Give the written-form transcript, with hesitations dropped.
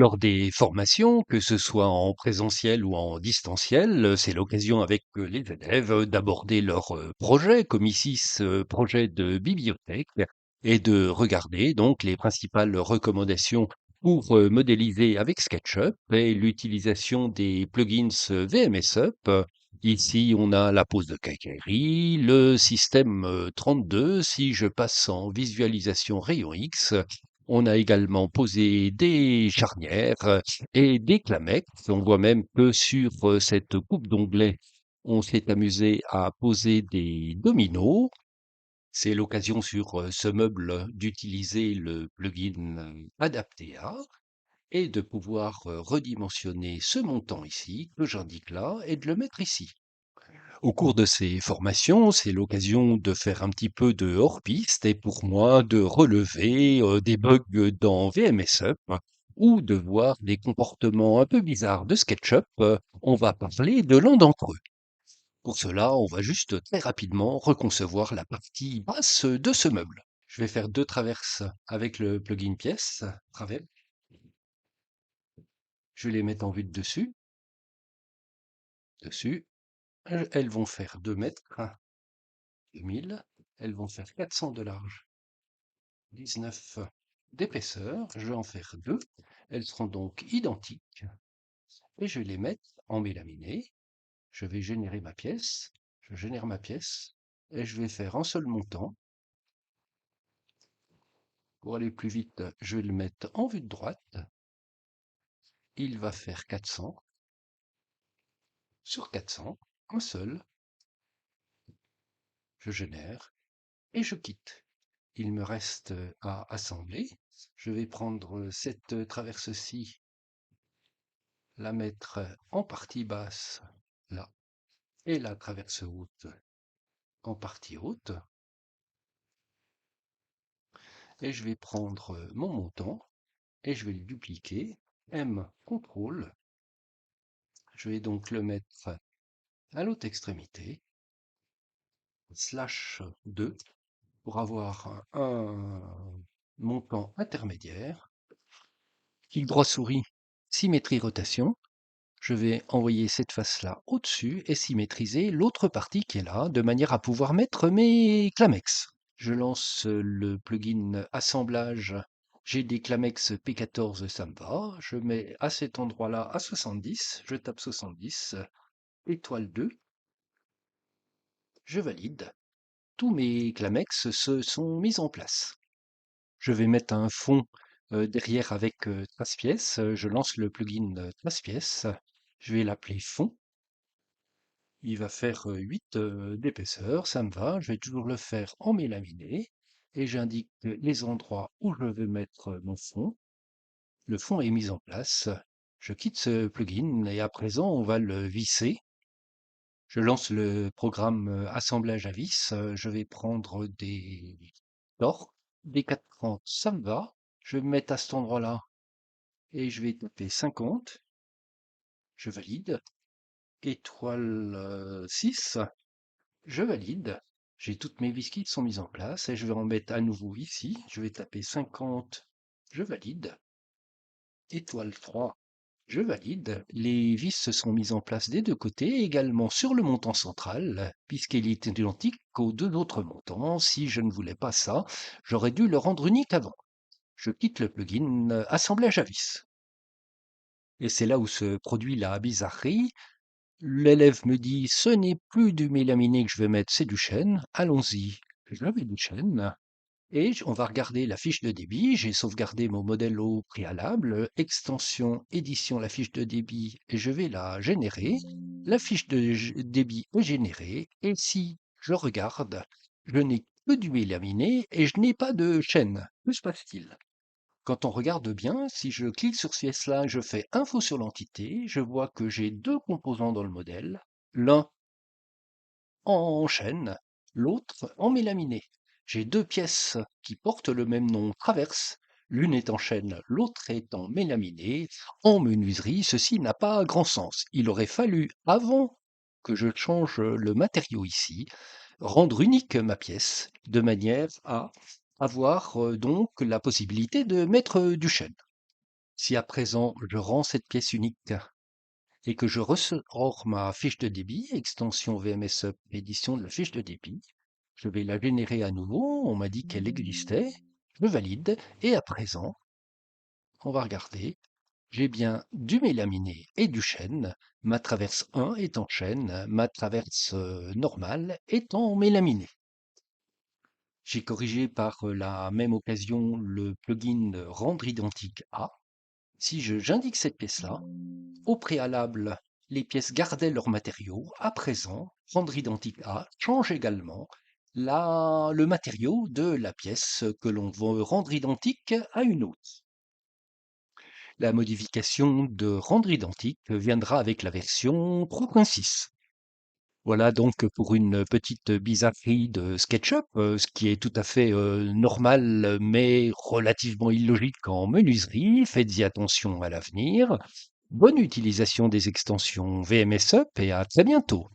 Lors des formations, que ce soit en présentiel ou en distanciel, c'est l'occasion avec les élèves d'aborder leur projet, comme ici ce projet de bibliothèque, et de regarder donc les principales recommandations pour modéliser avec SketchUp et l'utilisation des plugins VMSUp. Ici, on a la pose de Kaykeri, le système 32. Si je passe en visualisation rayon X, on a également posé des charnières et des clamex. On voit même que sur cette coupe d'onglets, on s'est amusé à poser des dominos. C'est l'occasion sur ce meuble d'utiliser le plugin Adaptea et de pouvoir redimensionner ce montant ici, que j'indique là, et de le mettre ici. Au cours de ces formations, c'est l'occasion de faire un petit peu de hors-piste et pour moi de relever des bugs dans VMSUp ou de voir des comportements un peu bizarres de SketchUp. On va parler de l'un d'entre eux. Pour cela, on va juste très rapidement reconcevoir la partie basse de ce meuble. Je vais faire deux traverses avec le plugin pièce, travers. Je vais les mettre en vue de dessus, dessus. Elles vont faire 2 mètres, 2000. Elles vont faire 400 de large, 19 d'épaisseur. Je vais en faire 2. Elles seront donc identiques. Et je vais les mettre en mélaminé. Je vais générer ma pièce. Je génère ma pièce. Et je vais faire un seul montant. Pour aller plus vite, je vais le mettre en vue de droite. Il va faire 400 sur 400, un seul. Je génère et je quitte. Il me reste à assembler. Je vais prendre cette traverse-ci, la mettre en partie basse, là, et la traverse haute en partie haute. Et je vais prendre mon montant et je vais le dupliquer. M, CTRL. Je vais donc le mettre à l'autre extrémité. Slash 2 pour avoir un montant intermédiaire. Clic droit souris, symétrie rotation. Je vais envoyer cette face-là au-dessus et symétriser l'autre partie qui est là, de manière à pouvoir mettre mes clamex. Je lance le plugin assemblage. J'ai des clamex P14, ça me va. Je mets à cet endroit-là à 70. Je tape 70. Étoile 2. Je valide. Tous mes clamex se sont mis en place. Je vais mettre un fond derrière avec trace pièce. Je lance le plugin trace pièce. Je vais l'appeler fond. Il va faire 8 d'épaisseur, ça me va. Je vais toujours le faire en mélaminé et j'indique les endroits où je veux mettre mon fond. Le fond est mis en place. Je quitte ce plugin et à présent on va le visser. Je lance le programme assemblage à vis. Je vais prendre des torques, des 430, ça me va. Je vais me mettre à cet endroit-là et je vais taper 50. Je valide. Étoile 6. Je valide. J'ai toutes mes vis qui sont mises en place et je vais en mettre à nouveau ici. Je vais taper 50. Je valide. Étoile 3. Je valide. Les vis se sont mises en place des deux côtés, également sur le montant central, puisqu'il est identique aux deux autres montants. Si je ne voulais pas ça, j'aurais dû le rendre unique avant. Je quitte le plugin assemblage à vis. Et c'est là où se produit la bizarrerie. L'élève me dit: «Ce n'est plus du mélaminé que je vais mettre, c'est du chêne. Allons-y». Je mets du chêne et on va regarder la fiche de débit. J'ai sauvegardé mon modèle au préalable, extension, édition, la fiche de débit, et je vais la générer. La fiche de débit est générée et si je regarde, je n'ai que du mélaminé et je n'ai pas de chêne. Que se passe-t-il? Quand on regarde bien, si je clique sur ce pièce-là, je fais info sur l'entité, je vois que j'ai deux composants dans le modèle, l'un en chêne, l'autre en mélaminé. J'ai deux pièces qui portent le même nom traverse, l'une est en chêne, l'autre est en mélaminé. En menuiserie, ceci n'a pas grand sens. Il aurait fallu, avant que je change le matériau ici, rendre unique ma pièce, de manière à avoir donc la possibilité de mettre du chêne. Si à présent je rends cette pièce unique et que je ressors ma fiche de débit, extension VMSUP, édition de la fiche de débit, je vais la générer à nouveau. On m'a dit qu'elle existait. Je valide. Et à présent, on va regarder. J'ai bien du mélaminé et du chêne. Ma traverse 1 est en chêne, ma traverse normale est en mélaminé. J'ai corrigé par la même occasion le plugin Rendre identique à. Si j'indique cette pièce-là, au préalable, les pièces gardaient leurs matériaux. À présent, Rendre identique à change également le matériau de la pièce que l'on veut rendre identique à une autre. La modification de rendre identique viendra avec la version 3.6. Voilà donc pour une petite bizarrerie de SketchUp, ce qui est tout à fait normal, mais relativement illogique en menuiserie. Faites-y attention à l'avenir. Bonne utilisation des extensions VMSUP et à très bientôt.